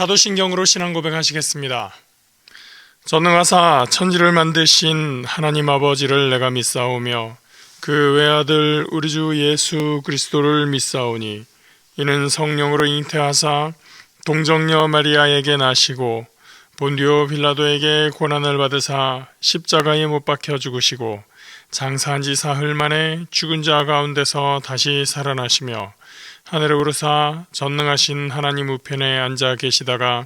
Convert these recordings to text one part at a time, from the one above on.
사도신경으로 신앙 고백하시겠습니다. 전능하사 천지를 만드신 하나님 아버지를 내가 믿사오며 그 외아들 우리 주 예수 그리스도를 믿사오니 이는 성령으로 잉태하사 동정녀 마리아에게 나시고 본디오 빌라도에게 고난을 받으사 십자가에 못 박혀 죽으시고 장사한 지 사흘 만에 죽은 자 가운데서 다시 살아나시며 하늘에 오르사 전능하신 하나님 우편에 앉아 계시다가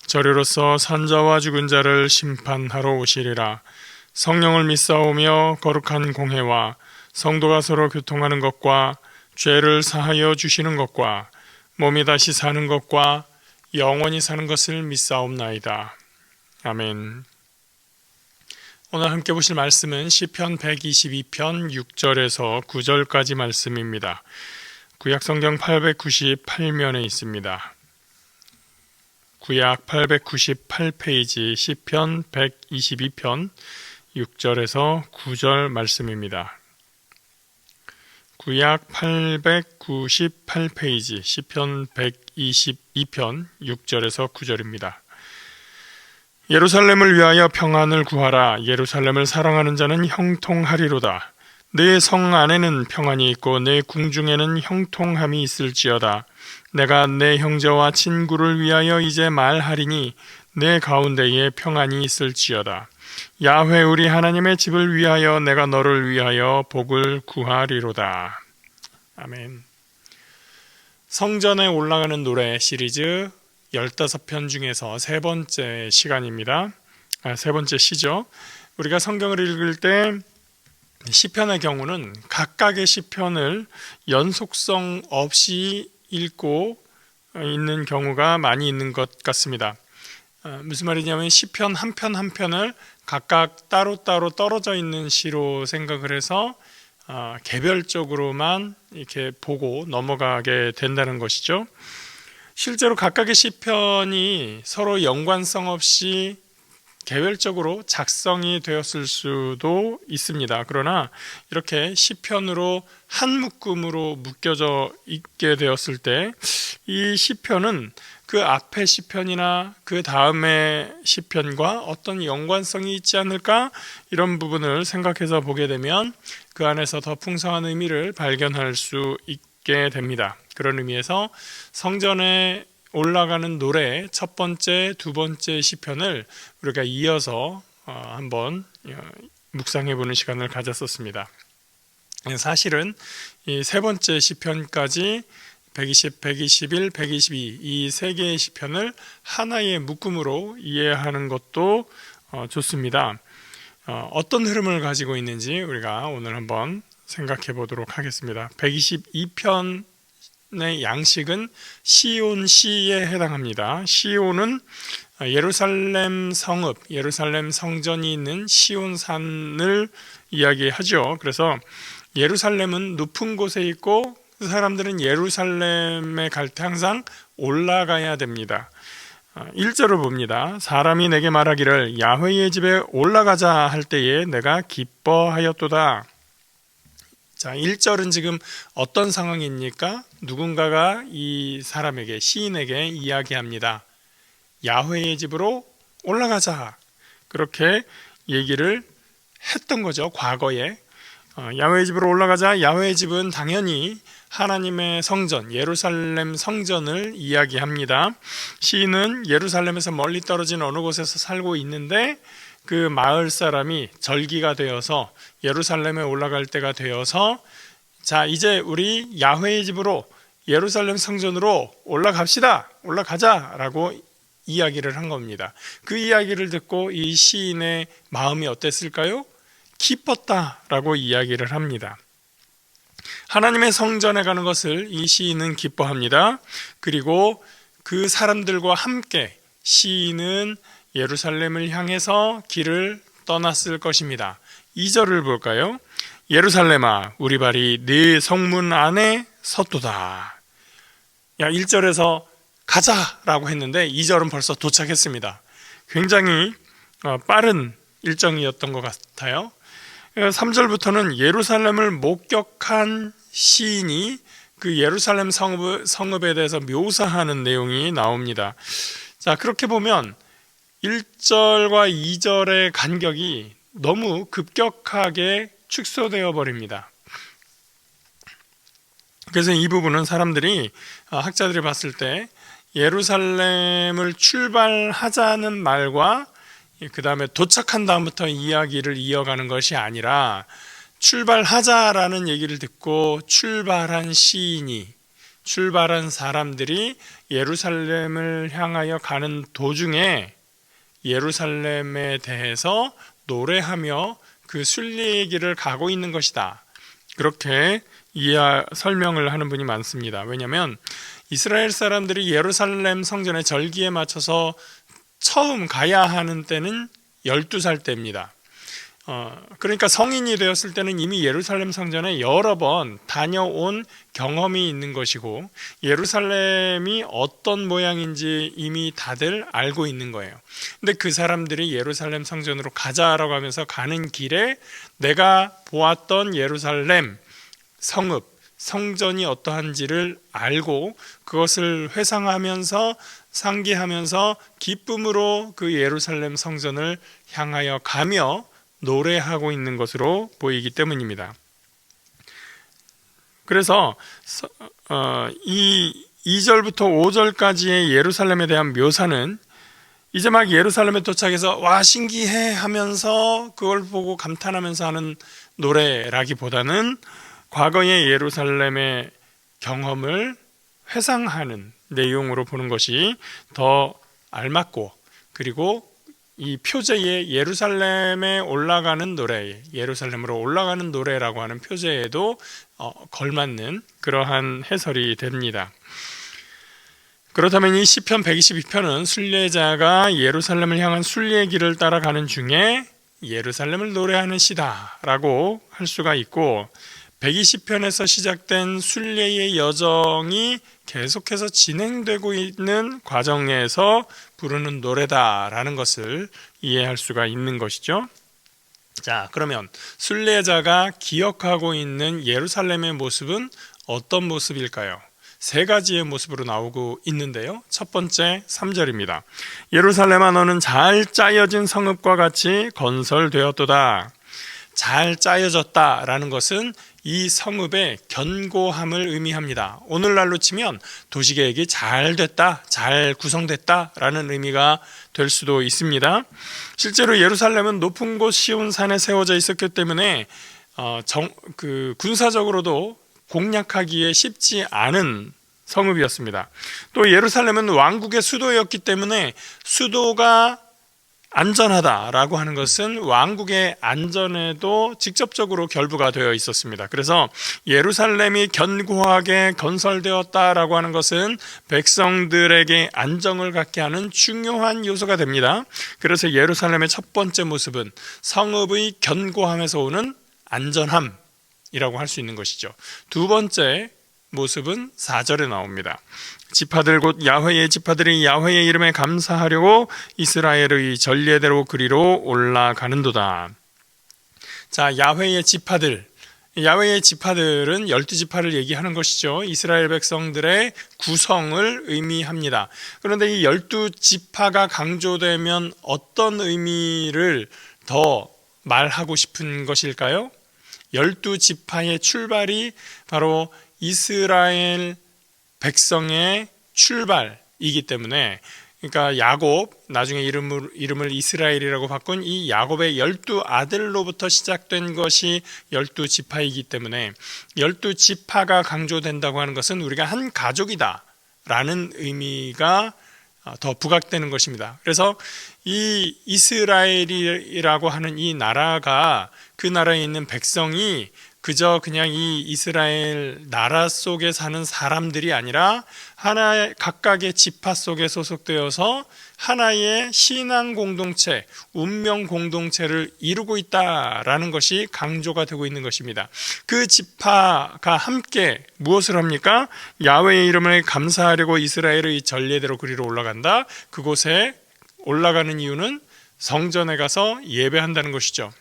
저리로서 산자와 죽은 자를 심판하러 오시리라. 성령을 믿사오며 거룩한 공회와 성도가 서로 교통하는 것과 죄를 사하여 주시는 것과 몸이 다시 사는 것과 영원히 사는 것을 믿사옵나이다. 아멘. 오늘 함께 보실 말씀은 시편 122편 6절에서 9절까지 말씀입니다. 구약성경 898면에 있습니다. 구약 898페이지 시편 122편 6절에서 9절 말씀입니다. 구약 898페이지 시편 122편 6절에서 9절입니다. 예루살렘을 위하여 평안을 구하라. 예루살렘을 사랑하는 자는 형통하리로다. 내 성 안에는 평안이 있고 내 궁중에는 형통함이 있을지어다. 내가 내 형제와 친구를 위하여 이제 말하리니 내 가운데에 평안이 있을지어다. 야훼 우리 하나님의 집을 위하여 내가 너를 위하여 복을 구하리로다. 아멘. 성전에 올라가는 노래 시리즈 15편 중에서 세 번째 시간입니다. 세 번째 시죠. 우리가 성경을 읽을 때 시편의 경우는 각각의 시편을 연속성 없이 읽고 있는 경우가 많이 있는 것 같습니다. 무슨 말이냐면 시편 한 편 한 편을 각각 따로따로 떨어져 있는 시로 생각을 해서 개별적으로만 이렇게 보고 넘어가게 된다는 것이죠. 실제로 각각의 시편이 서로 연관성 없이 개별적으로 작성이 되었을 수도 있습니다. 그러나 이렇게 시편으로 한 묶음으로 묶여져 있게 되었을 때 이 시편은 그 앞의 시편이나 그 다음의 시편과 어떤 연관성이 있지 않을까, 이런 부분을 생각해서 보게 되면 그 안에서 더 풍성한 의미를 발견할 수 있게 됩니다. 그런 의미에서 성전에 올라가는 노래 첫 번째, 두 번째 시편을 우리가 이어서 한번 묵상해 보는 시간을 가졌었습니다. 사실은 이 세 번째 시편까지 120, 121, 122 이 세 개의 시편을 하나의 묶음으로 이해하는 것도 좋습니다. 어떤 흐름을 가지고 있는지 우리가 오늘 한번 생각해 보도록 하겠습니다. 122편 의 양식은 시온 시에 해당합니다. 시온은 예루살렘 성읍, 예루살렘 성전이 있는 시온산을 이야기하죠. 그래서 예루살렘은 높은 곳에 있고 그 사람들은 예루살렘에 갈 때 항상 올라가야 됩니다. 1절을 봅니다. 사람이 내게 말하기를 야훼의 집에 올라가자 할 때에 내가 기뻐하였도다. 자, 1절은 지금 어떤 상황입니까? 누군가가 이 사람에게, 시인에게 이야기합니다. 야훼의 집으로 올라가자. 그렇게 얘기를 했던 거죠, 과거에. 야훼의 집으로 올라가자. 야훼의 집은 당연히 하나님의 성전, 예루살렘 성전을 이야기합니다. 시인은 예루살렘에서 멀리 떨어진 어느 곳에서 살고 있는데 그 마을 사람이 절기가 되어서 예루살렘에 올라갈 때가 되어서 자, 이제 우리 야훼의 집으로 예루살렘 성전으로 올라가자 라고 이야기를 한 겁니다. 그 이야기를 듣고 이 시인의 마음이 어땠을까요? 기뻤다라고 이야기를 합니다. 하나님의 성전에 가는 것을 이 시인은 기뻐합니다. 그리고 그 사람들과 함께 시인은 예루살렘을 향해서 길을 떠났을 것입니다. 2절을 볼까요? 예루살렘아 우리 발이 네 성문 안에 섰도다. 1절에서 가자라고 했는데 2절은 벌써 도착했습니다. 굉장히 빠른 일정이었던 것 같아요. 3절부터는 예루살렘을 목격한 시인이 그 예루살렘 성읍에 대해서 묘사하는 내용이 나옵니다. 자, 그렇게 보면 1절과 2절의 간격이 너무 급격하게 축소되어 버립니다. 그래서 이 부분은 사람들이, 학자들이 봤을 때 예루살렘을 출발하자는 말과 그 다음에 도착한 다음부터 이야기를 이어가는 것이 아니라, 출발하자라는 얘기를 듣고 출발한 시인이, 출발한 사람들이 예루살렘을 향하여 가는 도중에 예루살렘에 대해서 노래하며 그 순례의 길을 가고 있는 것이다, 그렇게 설명을 하는 분이 많습니다. 왜냐하면 이스라엘 사람들이 예루살렘 성전의 절기에 맞춰서 처음 가야 하는 때는 12살 때입니다. 그러니까 성인이 되었을 때는 이미 예루살렘 성전에 여러 번 다녀온 경험이 있는 것이고, 예루살렘이 어떤 모양인지 이미 다들 알고 있는 거예요. 근데 그 사람들이 예루살렘 성전으로 가자라고 하면서 가는 길에 내가 보았던 예루살렘 성읍, 성전이 어떠한지를 알고 그것을 회상하면서 상기하면서 기쁨으로 그 예루살렘 성전을 향하여 가며 노래하고 있는 것으로 보이기 때문입니다. 그래서 이 2절부터 5절까지의 예루살렘에 대한 묘사는 이제 막 예루살렘에 도착해서 와 신기해 하면서 그걸 보고 감탄하면서 하는 노래라기보다는 과거의 예루살렘의 경험을 회상하는 내용으로 보는 것이 더 알맞고, 그리고 이 표제에 예루살렘에 올라가는 노래, 예루살렘으로 올라가는 노래라고 하는 표제에도 걸맞는 그러한 해설이 됩니다. 그렇다면 이 시편 122편은 순례자가 예루살렘을 향한 순례의 길을 따라가는 중에 예루살렘을 노래하는 시다라고 할 수가 있고, 120편에서 시작된 순례의 여정이 계속해서 진행되고 있는 과정에서 부르는 노래다라는 것을 이해할 수가 있는 것이죠. 자, 그러면 순례자가 기억하고 있는 예루살렘의 모습은 어떤 모습일까요? 세 가지의 모습으로 나오고 있는데요. 첫 번째 3절입니다. 예루살렘아 너는 잘 짜여진 성읍과 같이 건설되었도다. 잘 짜여졌다라는 것은 이 성읍의 견고함을 의미합니다. 오늘날로 치면 도시계획이 잘 됐다, 잘 구성됐다라는 의미가 될 수도 있습니다. 실제로 예루살렘은 높은 곳 시온 산에 세워져 있었기 때문에 군사적으로도 공략하기에 쉽지 않은 성읍이었습니다. 또 예루살렘은 왕국의 수도였기 때문에 수도가 안전하다라고 하는 것은 왕국의 안전에도 직접적으로 결부가 되어 있었습니다. 그래서 예루살렘이 견고하게 건설되었다라고 하는 것은 백성들에게 안정을 갖게 하는 중요한 요소가 됩니다. 그래서 예루살렘의 첫 번째 모습은 성읍의 견고함에서 오는 안전함이라고 할 수 있는 것이죠. 두 번째 모습은 4절에 나옵니다. 지파들 곧 야훼의 지파들이 야훼의 이름에 감사하려고 이스라엘의 전례대로 그리로 올라가는도다. 자, 야훼의 지파들, 야훼의 지파들은 12지파를 얘기하는 것이죠. 이스라엘 백성들의 구성을 의미합니다. 그런데 이 12지파가 강조되면 어떤 의미를 더 말하고 싶은 것일까요? 12지파의 출발이 바로 이스라엘 백성의 출발이기 때문에, 그러니까 야곱, 나중에 이름을 이스라엘이라고 바꾼 이 야곱의 12아들로부터 시작된 것이 12지파이기 때문에 12지파가 강조된다고 하는 것은 우리가 한 가족이다 라는 의미가 더 부각되는 것입니다. 그래서 이 이스라엘이라고 하는 이 나라가, 그 나라에 있는 백성이 그저 그냥 이 이스라엘 나라 속에 사는 사람들이 아니라 하나의 각각의 지파 속에 소속되어서 하나의 신앙 공동체, 운명 공동체를 이루고 있다라는 것이 강조가 되고 있는 것입니다. 그 지파가 함께 무엇을 합니까? 야훼의 이름을 감사하려고 이스라엘의 전례대로 그리로 올라간다. 그곳에 올라가는 이유는 성전에 가서 예배한다는 것이죠.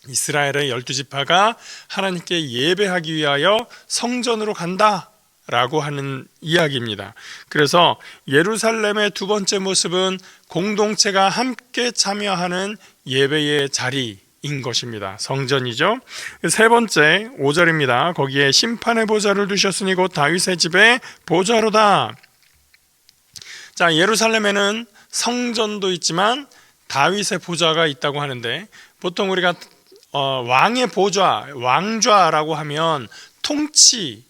이스라엘의 12지파가 하나님께 예배하기 위하여 성전으로 간다 라고 하는 이야기입니다. 그래서 예루살렘의 두 번째 모습은 공동체가 함께 참여하는 예배의 자리인 것입니다. 성전이죠. 세 번째 5절입니다. 거기에 심판의 보좌를 두셨으니 곧 다윗의 집의 보좌로다. 자, 예루살렘에는 성전도 있지만 다윗의 보좌가 있다고 하는데, 보통 우리가 왕의 보좌, 왕좌라고 하면 통치,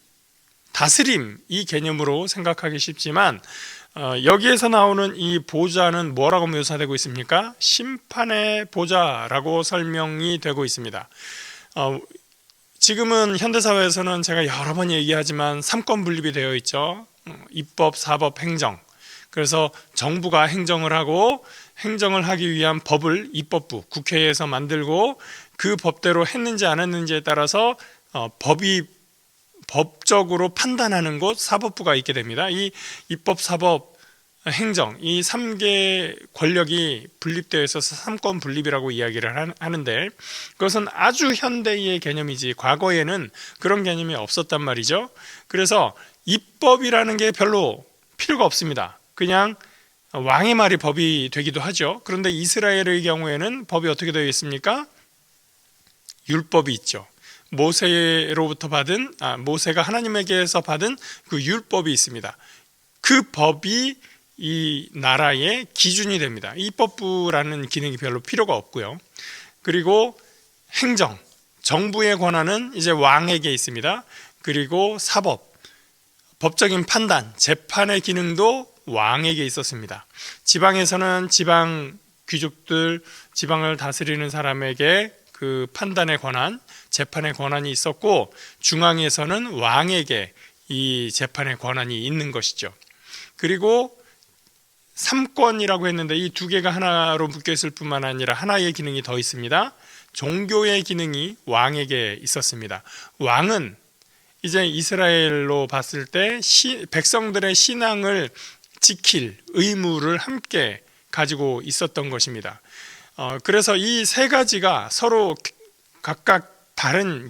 다스림, 이 개념으로 생각하기 쉽지만 여기에서 나오는 이 보좌는 뭐라고 묘사되고 있습니까? 심판의 보좌라고 설명이 되고 있습니다. 지금은 현대사회에서는 제가 여러 번 얘기하지만 삼권 분립이 되어 있죠. 입법, 사법, 행정. 그래서 정부가 행정을 하고, 행정을 하기 위한 법을 입법부, 국회에서 만들고, 그 법대로 했는지 안 했는지에 따라서 법적으로 판단하는 곳 사법부가 있게 됩니다. 이 입법, 사법, 행정, 이 3개 권력이 분립되어 있어서 삼권 분립이라고 이야기를 하는데, 그것은 아주 현대의 개념이지 과거에는 그런 개념이 없었단 말이죠. 그래서 입법이라는 게 별로 필요가 없습니다. 그냥 왕의 말이 법이 되기도 하죠. 그런데 이스라엘의 경우에는 법이 어떻게 되어 있습니까? 율법이 있죠. 모세가 하나님에게서 받은 그 율법이 있습니다. 그 법이 이 나라의 기준이 됩니다. 입법부라는 기능이 별로 필요가 없고요. 그리고 행정, 정부의 권한은 이제 왕에게 있습니다. 그리고 사법, 법적인 판단, 재판의 기능도 왕에게 있었습니다. 지방에서는 지방 귀족들, 지방을 다스리는 사람에게 그 판단의 권한, 재판의 권한이 있었고, 중앙에서는 왕에게 이 재판의 권한이 있는 것이죠. 그리고 삼권이라고 했는데 이 두 개가 하나로 묶여 있을 뿐만 아니라 하나의 기능이 더 있습니다. 종교의 기능이 왕에게 있었습니다. 왕은 이제 이스라엘로 봤을 때 백성들의 신앙을 지킬 의무를 함께 가지고 있었던 것입니다. 그래서 이 세 가지가 서로 각각 다른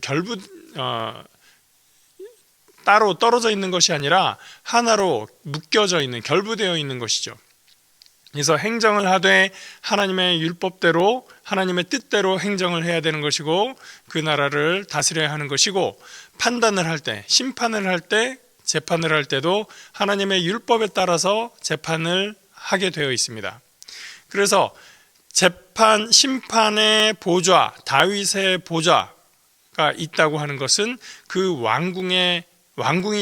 따로 떨어져 있는 것이 아니라 하나로 묶여져 있는, 결부되어 있는 것이죠. 그래서 행정을 하되 하나님의 율법대로, 하나님의 뜻대로 행정을 해야 되는 것이고, 그 나라를 다스려야 하는 것이고, 판단을 할 때, 심판을 할 때, 재판을 할 때도 하나님의 율법에 따라서 재판을 하게 되어 있습니다. 그래서 재판, 심판의 보좌, 다윗의 보좌가 있다고 하는 것은 그 왕궁이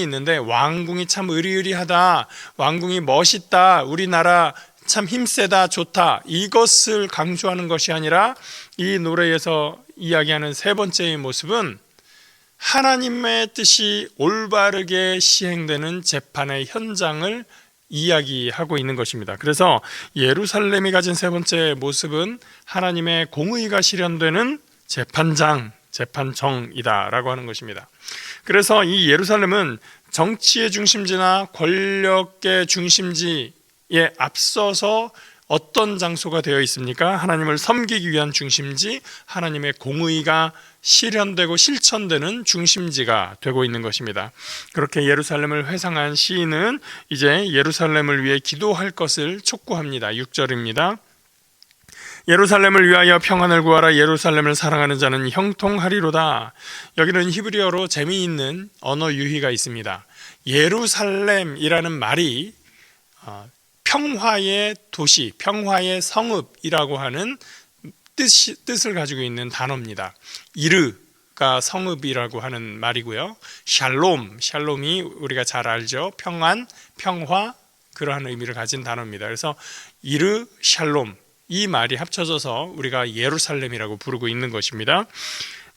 있는데, 왕궁이 참 의리의리하다, 왕궁이 멋있다, 우리나라 참 힘세다, 좋다, 이것을 강조하는 것이 아니라 이 노래에서 이야기하는 세 번째의 모습은 하나님의 뜻이 올바르게 시행되는 재판의 현장을 이야기하고 있는 것입니다. 그래서 예루살렘이 가진 세 번째 모습은 하나님의 공의가 실현되는 재판정이다라고 하는 것입니다. 그래서 이 예루살렘은 정치의 중심지나 권력의 중심지에 앞서서 어떤 장소가 되어 있습니까? 하나님을 섬기기 위한 중심지, 하나님의 공의가 실현되고 실천되는 중심지가 되고 있는 것입니다. 그렇게 예루살렘을 회상한 시인은 이제 예루살렘을 위해 기도할 것을 촉구합니다. 6절입니다. 예루살렘을 위하여 평안을 구하라. 예루살렘을 사랑하는 자는 형통하리로다. 여기는 히브리어로 재미있는 언어 유희가 있습니다. 예루살렘이라는 말이 평화의 도시, 평화의 성읍이라고 하는 뜻을 가지고 있는 단어입니다. 이르가 성읍이라고 하는 말이고요. 샬롬이 우리가 잘 알죠. 평안, 평화, 그러한 의미를 가진 단어입니다. 그래서 이르, 샬롬, 이 말이 합쳐져서 우리가 예루살렘이라고 부르고 있는 것입니다.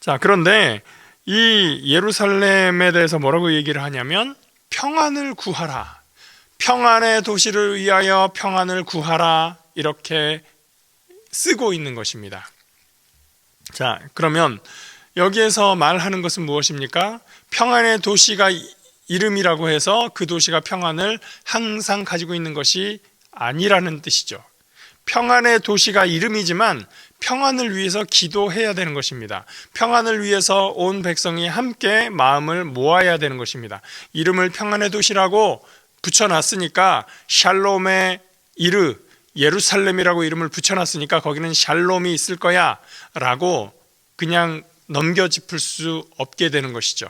자, 그런데 이 예루살렘에 대해서 뭐라고 얘기를 하냐면 평안을 구하라. 평안의 도시를 위하여 평안을 구하라, 이렇게 쓰고 있는 것입니다. 자, 그러면 여기에서 말하는 것은 무엇입니까? 평안의 도시가 이름이라고 해서 그 도시가 평안을 항상 가지고 있는 것이 아니라는 뜻이죠. 평안의 도시가 이름이지만 평안을 위해서 기도해야 되는 것입니다. 평안을 위해서 온 백성이 함께 마음을 모아야 되는 것입니다. 이름을 평안의 도시라고 붙여놨으니까 샬롬의 이르, 예루살렘이라고 이름을 붙여놨으니까 거기는 샬롬이 있을 거야 라고 그냥 넘겨짚을 수 없게 되는 것이죠.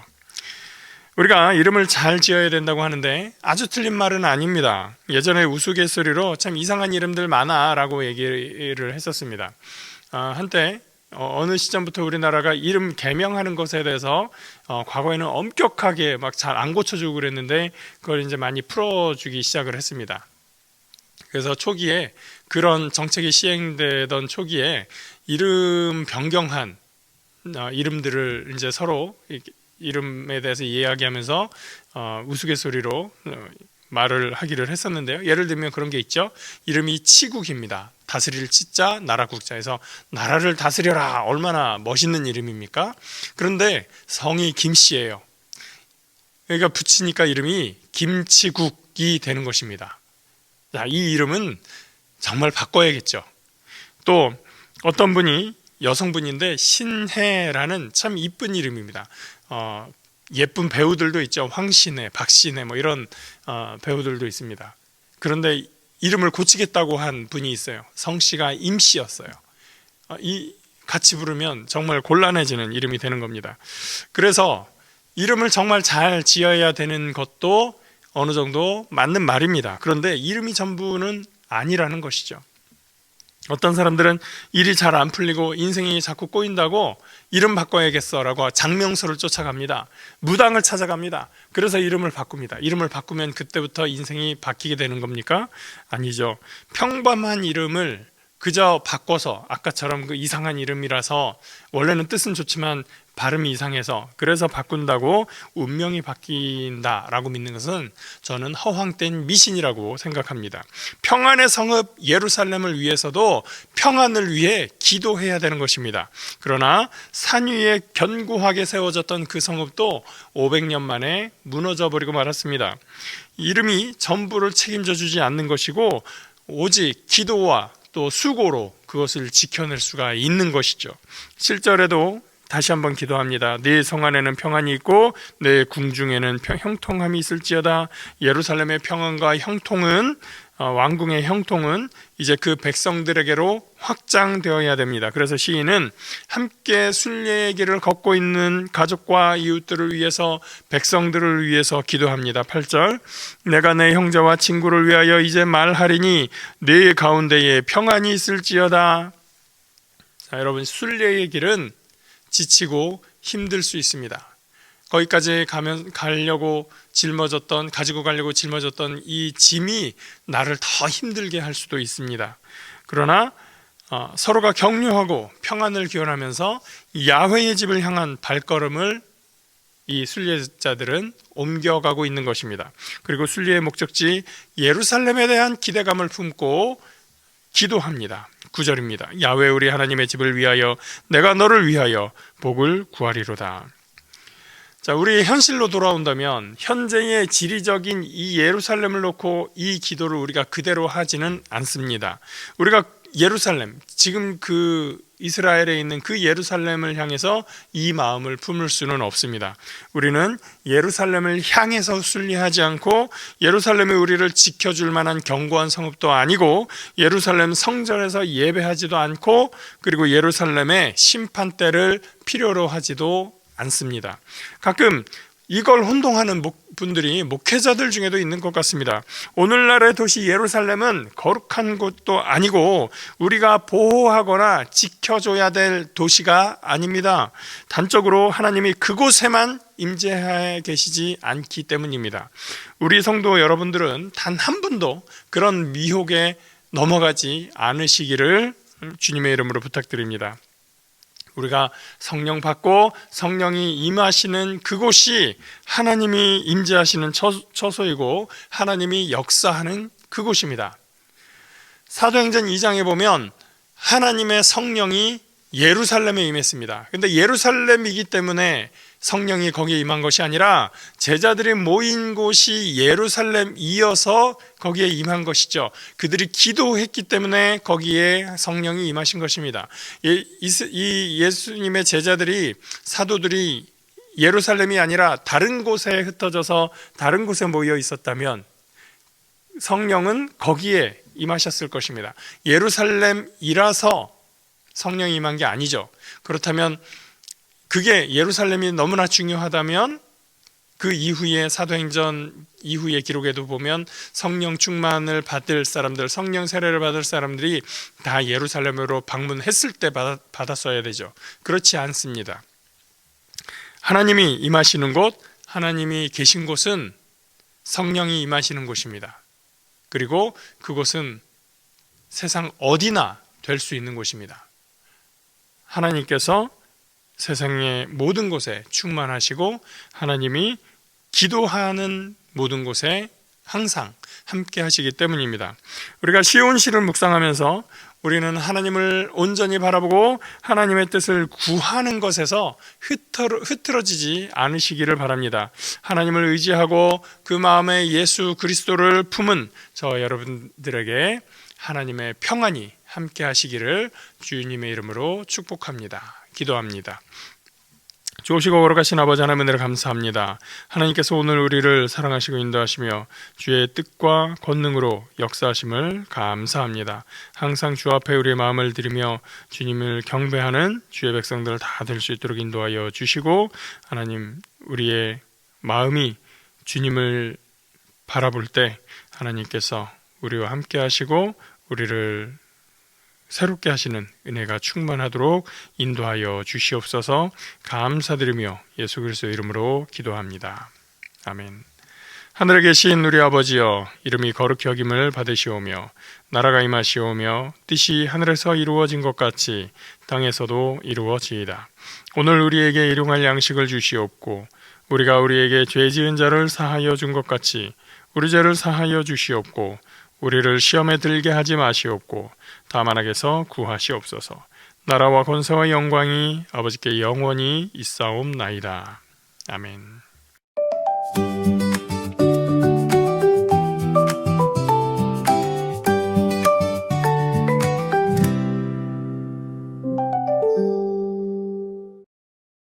우리가 이름을 잘 지어야 된다고 하는데 아주 틀린 말은 아닙니다. 예전에 우스갯소리로 참 이상한 이름들 많아 라고 얘기를 했었습니다. 한때 어느 시점부터 우리나라가 이름 개명하는 것에 대해서 과거에는 엄격하게 막 잘 안 고쳐주고 그랬는데 그걸 이제 많이 풀어주기 시작을 했습니다. 그래서 초기에 그런 정책이 시행되던 초기에 이름 변경한 이름들을 이제 서로 이름에 대해서 이야기하면서 우스갯소리로 말을 하기를 했었는데요. 예를 들면 그런 게 있죠. 이름이 치국입니다. 다스릴 치자, 나라국자에서 나라를 다스려라. 얼마나 멋있는 이름입니까? 그런데 성이 김씨예요. 그러니까 붙이니까 이름이 김치국이 되는 것입니다. 자, 이 이름은 정말 바꿔야겠죠. 또 어떤 분이 여성분인데 신혜라는 참 이쁜 이름입니다. 예쁜 배우들도 있죠. 황신혜, 박신혜 뭐 이런 배우들도 있습니다. 그런데 이름을 고치겠다고 한 분이 있어요. 성씨가 임씨였어요. 이 같이 부르면 정말 곤란해지는 이름이 되는 겁니다. 그래서 이름을 정말 잘 지어야 되는 것도 어느 정도 맞는 말입니다. 그런데 이름이 전부는 아니라는 것이죠. 어떤 사람들은 일이 잘 안 풀리고 인생이 자꾸 꼬인다고 이름 바꿔야겠어라고 장명소를 쫓아갑니다. 무당을 찾아갑니다. 그래서 이름을 바꿉니다. 이름을 바꾸면 그때부터 인생이 바뀌게 되는 겁니까? 아니죠. 평범한 이름을 그저 바꿔서 아까처럼 그 이상한 이름이라서 원래는 뜻은 좋지만 발음이 이상해서 그래서 바꾼다고 운명이 바뀐다라고 믿는 것은 저는 허황된 미신이라고 생각합니다. 평안의 성읍 예루살렘을 위해서도 평안을 위해 기도해야 되는 것입니다. 그러나 산 위에 견고하게 세워졌던 그 성읍도 500년 만에 무너져 버리고 말았습니다. 이름이 전부를 책임져 주지 않는 것이고 오직 기도와 또 수고로 그것을 지켜낼 수가 있는 것이죠. 7절에도 다시 한번 기도합니다. 네 성 안에는 평안이 있고 네 궁중에는 형통함이 있을지어다. 예루살렘의 평안과 형통은 왕궁의 형통은 이제 그 백성들에게로 확장되어야 됩니다. 그래서 시인은 함께 순례의 길을 걷고 있는 가족과 이웃들을 위해서 백성들을 위해서 기도합니다. 8절 내가 내 형제와 친구를 위하여 이제 말하리니 네 가운데에 평안이 있을지어다. 자, 여러분 순례의 길은 지치고 힘들 수 있습니다. 거기까지 가려고 가지고 가려고 짊어졌던 이 짐이 나를 더 힘들게 할 수도 있습니다. 그러나 서로가 격려하고 평안을 기원하면서 야훼의 집을 향한 발걸음을 이 순례자들은 옮겨가고 있는 것입니다. 그리고 순례의 목적지 예루살렘에 대한 기대감을 품고 기도합니다. 9절입니다. 야훼 우리 하나님의 집을 위하여 내가 너를 위하여 복을 구하리로다. 자, 우리 현실로 돌아온다면 현재의 지리적인 이 예루살렘을 놓고 이 기도를 우리가 그대로 하지는 않습니다. 우리가 예루살렘, 지금 그 이스라엘에 있는 그 예루살렘을 향해서 이 마음을 품을 수는 없습니다. 우리는 예루살렘을 향해서 순례하지 않고 예루살렘이 우리를 지켜줄 만한 견고한 성읍도 아니고 예루살렘 성전에서 예배하지도 않고 그리고 예루살렘의 심판대를 필요로 하지도 않습니다. 가끔 이걸 혼동하는 분들이 목회자들 중에도 있는 것 같습니다. 오늘날의 도시 예루살렘은 거룩한 곳도 아니고 우리가 보호하거나 지켜줘야 될 도시가 아닙니다. 단적으로 하나님이 그곳에만 임재해 계시지 않기 때문입니다. 우리 성도 여러분들은 단 한 분도 그런 미혹에 넘어가지 않으시기를 주님의 이름으로 부탁드립니다. 우리가 성령 받고 성령이 임하시는 그곳이 하나님이 임재하시는 처소이고 하나님이 역사하는 그곳입니다. 사도행전 2장에 보면 하나님의 성령이 예루살렘에 임했습니다. 그런데 예루살렘이기 때문에 성령이 거기에 임한 것이 아니라 제자들이 모인 곳이 예루살렘이어서 거기에 임한 것이죠. 그들이 기도했기 때문에 거기에 성령이 임하신 것입니다. 이 예수님의 제자들이, 사도들이 예루살렘이 아니라 다른 곳에 흩어져서 다른 곳에 모여 있었다면 성령은 거기에 임하셨을 것입니다. 예루살렘이라서 성령이 임한 게 아니죠. 그렇다면 그게 예루살렘이 너무나 중요하다면 그 이후에 사도행전 이후의 기록에도 보면 성령 충만을 받을 사람들, 성령 세례를 받을 사람들이 다 예루살렘으로 방문했을 때 받았어야 되죠. 그렇지 않습니다. 하나님이 임하시는 곳, 하나님이 계신 곳은 성령이 임하시는 곳입니다. 그리고 그곳은 세상 어디나 될 수 있는 곳입니다. 하나님께서 세상의 모든 곳에 충만하시고 하나님이 기도하는 모든 곳에 항상 함께 하시기 때문입니다. 우리가 시온시를 묵상하면서 우리는 하나님을 온전히 바라보고 하나님의 뜻을 구하는 것에서 흐트러지지 않으시기를 바랍니다. 하나님을 의지하고 그 마음에 예수 그리스도를 품은 저 여러분들에게 하나님의 평안이 함께 하시기를 주님의 이름으로 축복합니다. 기도합니다. 좋으시고 거룩하신 아버지 하나님 은혜를 감사합니다. 하나님께서 오늘 우리를 사랑하시고 인도하시며 주의 뜻과 권능으로 역사하심을 감사합니다. 항상 주 앞에 우리의 마음을 드리며 주님을 경배하는 주의 백성들 다 될 수 있도록 인도하여 주시고, 하나님 우리의 마음이 주님을 바라볼 때 하나님께서 우리와 함께 하시고 우리를 새롭게 하시는 은혜가 충만하도록 인도하여 주시옵소서. 감사드리며 예수 그리스도의 이름으로 기도합니다. 아멘. 하늘에 계신 우리 아버지여, 이름이 거룩히 여김을 받으시오며 나라가 임하시오며 뜻이 하늘에서 이루어진 것 같이 땅에서도 이루어지이다. 오늘 우리에게 일용할 양식을 주시옵고 우리가 우리에게 죄 지은 자를 사하여 준 것 같이 우리 죄를 사하여 주시옵고 우리를 시험에 들게 하지 마시옵고 다만 악에서 구하시옵소서. 나라와 권세와 영광이 아버지께 영원히 있사옵나이다. 아멘.